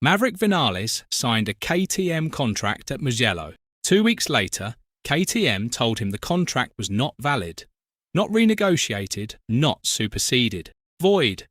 Maverick Vinales signed a KTM contract at Mugello. 2 weeks later, KTM told him the contract was not valid, not renegotiated, not superseded. Void.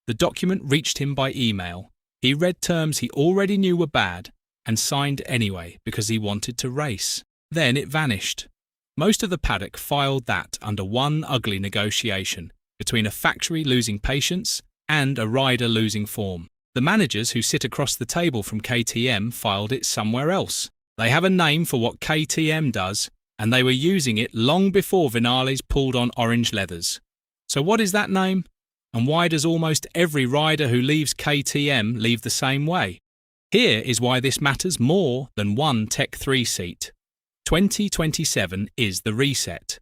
The document reached him by email. He read terms he already knew were bad and signed anyway because he wanted to race. Then it vanished. Most of the paddock filed that under one ugly negotiation between a factory losing patience and a rider losing form. The managers who sit across the table from KTM filed it somewhere else. They have a name for what KTM does, and they were using it long before Vinales pulled on orange leathers. So what is that name? And why does almost every rider who leaves KTM leave the same way? Here is why this matters more than one Tech3 seat. 2027 is the reset.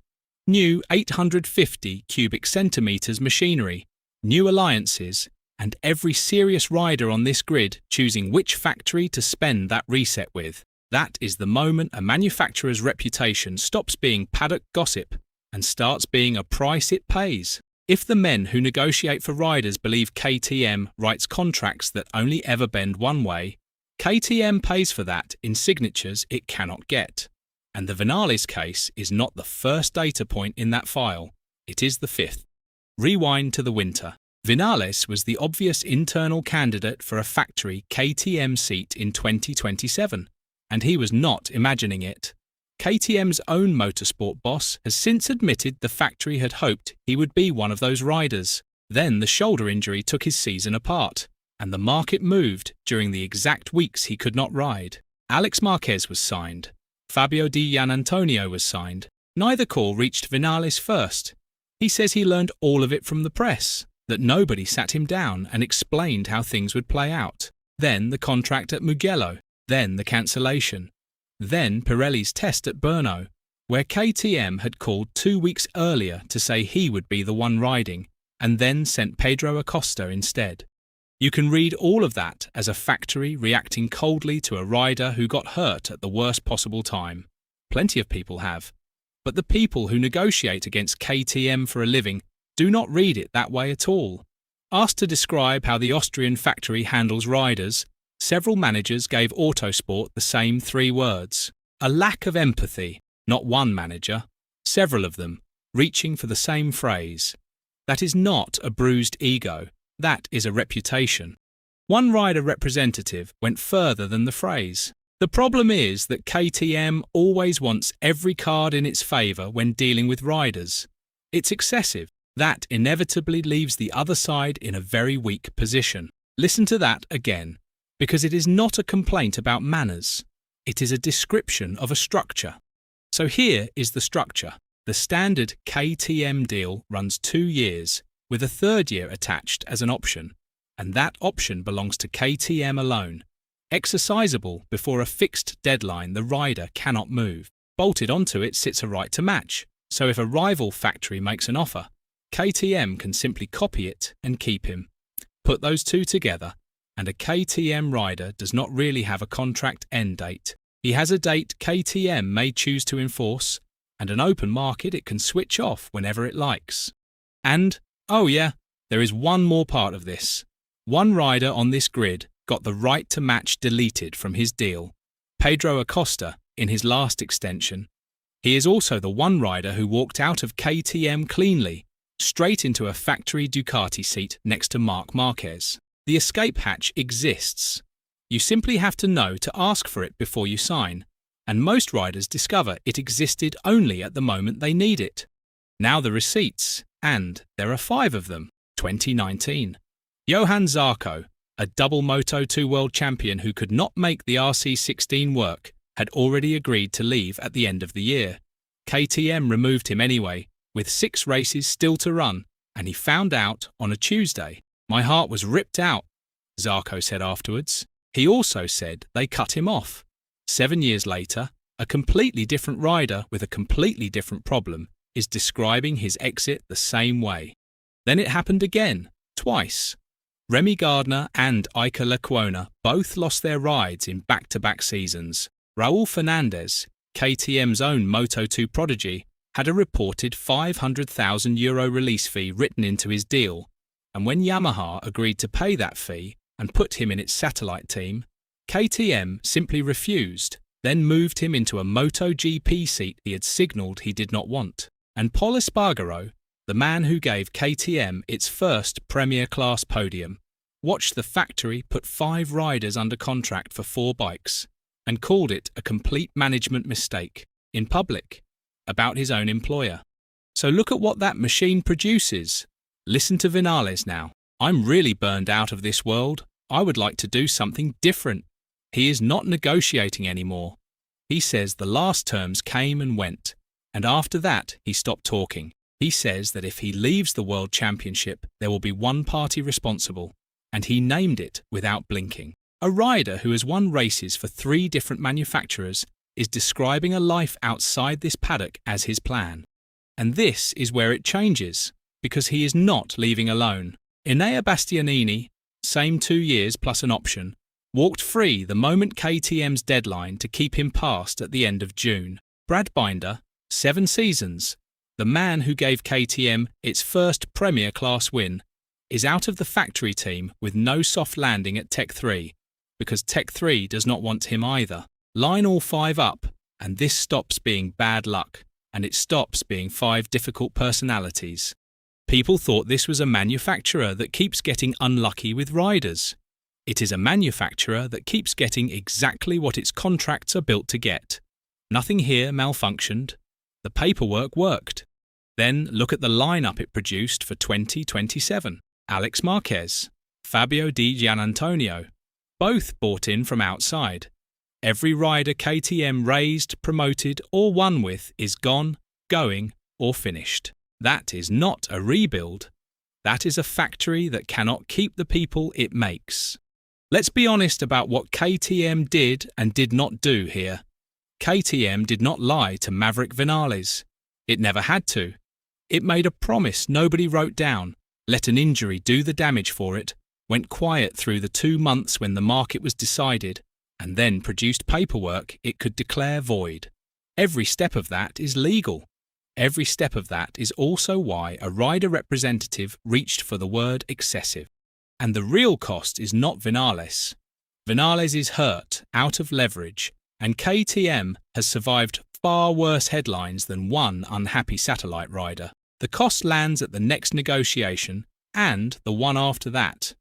New 850 cubic centimetres machinery, new alliances, and every serious rider on this grid choosing which factory to spend that reset with. That is the moment a manufacturer's reputation stops being paddock gossip and starts being a price it pays. If the men who negotiate for riders believe KTM writes contracts that only ever bend one way, KTM pays for that in signatures it cannot get. And the Vinales case is not the first data point in that file, it is the fifth. Rewind to the winter. Vinales was the obvious internal candidate for a factory KTM seat in 2027, and he was not imagining it. KTM's own motorsport boss has since admitted the factory had hoped he would be one of those riders. Then the shoulder injury took his season apart, and the market moved during the exact weeks he could not ride. Alex Marquez was signed. Fabio Di Giannantonio was signed. Neither call reached Vinales first. He says he learned all of it from the press, that nobody sat him down and explained how things would play out. Then the contract at Mugello, then the cancellation. Then Pirelli's test at Brno, where KTM had called 2 weeks earlier to say he would be the one riding, and then sent Pedro Acosta instead. You can read all of that as a factory reacting coldly to a rider who got hurt at the worst possible time. Plenty of people have. But the people who negotiate against KTM for a living do not read it that way at all. Asked to describe how the Austrian factory handles riders, several managers gave Autosport the same 3 words. A lack of empathy, not one manager, several of them, reaching for the same phrase. That is not a bruised ego. That is a reputation. One rider representative went further than the phrase. The problem is that KTM always wants every card in its favour when dealing with riders. It's excessive. That inevitably leaves the other side in a very weak position. Listen to that again, because it is not a complaint about manners. It is a description of a structure. So here is the structure. The standard KTM deal runs 2 years, with a 3rd year attached as an option, and that option belongs to KTM alone. Exercisable before a fixed deadline the rider cannot move. Bolted onto it sits a right to match, so if a rival factory makes an offer, KTM can simply copy it and keep him. Put those two together, and a KTM rider does not really have a contract end date. He has a date KTM may choose to enforce, and an open market it can switch off whenever it likes. And, oh yeah, there is one more part of this. One rider on this grid got the right to match deleted from his deal. Pedro Acosta, in his last extension. He is also the one rider who walked out of KTM cleanly, straight into a factory Ducati seat next to Marc Marquez. The escape hatch exists. You simply have to know to ask for it before you sign, and most riders discover it existed only at the moment they need it. Now the receipts, and there are 5 of them. 2019. Johan Zarco, a double Moto2 world champion who could not make the RC16 work, had already agreed to leave at the end of the year. KTM removed him anyway, with 6 races still to run, and he found out on a Tuesday. My heart was ripped out, Zarco said afterwards. He also said they cut him off. 7 years later, a completely different rider with a completely different problem is describing his exit the same way. Then it happened again, twice. Remy Gardner and Iker Lecuona both lost their rides in back-to-back seasons. Raul Fernandez, KTM's own Moto2 prodigy, had a reported €500,000 release fee written into his deal, and when Yamaha agreed to pay that fee, and put him in its satellite team, KTM simply refused, then moved him into a MotoGP seat he had signalled he did not want. And Pol Espargaro, the man who gave KTM its first Premier Class podium, watched the factory put 5 riders under contract for 4 bikes and called it a complete management mistake, in public, about his own employer. So look at what that machine produces. Listen to Vinales now. I'm really burned out of this world. I would like to do something different. He is not negotiating anymore. He says the last terms came and went, and after that he stopped talking. He says that if he leaves the World Championship, there will be one party responsible, and he named it without blinking. A rider who has won races for 3 different manufacturers is describing a life outside this paddock as his plan. And this is where it changes, because he is not leaving alone. Enea Bastianini, same 2 years plus an option, walked free the moment KTM's deadline to keep him passed at the end of June. Brad Binder, 7 seasons, the man who gave KTM its first Premier Class win, is out of the factory team with no soft landing at Tech3, because Tech3 does not want him either. Line all 5 up, and this stops being bad luck, and it stops being 5 difficult personalities. People thought this was a manufacturer that keeps getting unlucky with riders. It is a manufacturer that keeps getting exactly what its contracts are built to get. Nothing here malfunctioned. The paperwork worked. Then look at the lineup it produced for 2027. Alex Marquez, Fabio Di Gianantonio, both bought in from outside. Every rider KTM raised, promoted or won with is gone, going or finished. That is not a rebuild. That is a factory that cannot keep the people it makes. Let's be honest about what KTM did and did not do here. KTM did not lie to Maverick Vinales. It never had to. It made a promise nobody wrote down, let an injury do the damage for it, went quiet through the 2 months when the market was decided, and then produced paperwork it could declare void. Every step of that is legal. Every step of that is also why a rider representative reached for the word excessive. And the real cost is not Vinales. Vinales is hurt, out of leverage, and KTM has survived far worse headlines than one unhappy satellite rider. The cost lands at the next negotiation and the one after that,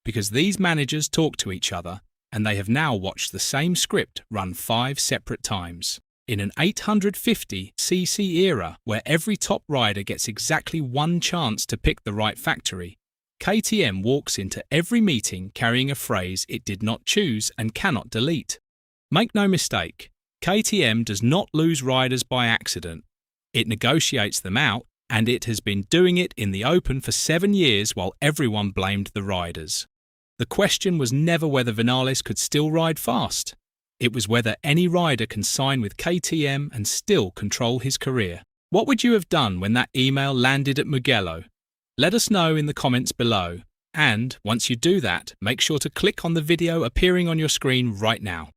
because these managers talk to each other and they have now watched the same script run 5 separate times. In an 850cc era where every top rider gets exactly 1 chance to pick the right factory, KTM walks into every meeting carrying a phrase it did not choose and cannot delete. Make no mistake, KTM does not lose riders by accident. It negotiates them out, and it has been doing it in the open for 7 years while everyone blamed the riders. The question was never whether Vinales could still ride fast. It was whether any rider can sign with KTM and still control his career. What would you have done when that email landed at Mugello? Let us know in the comments below. And once you do that, make sure to click on the video appearing on your screen right now.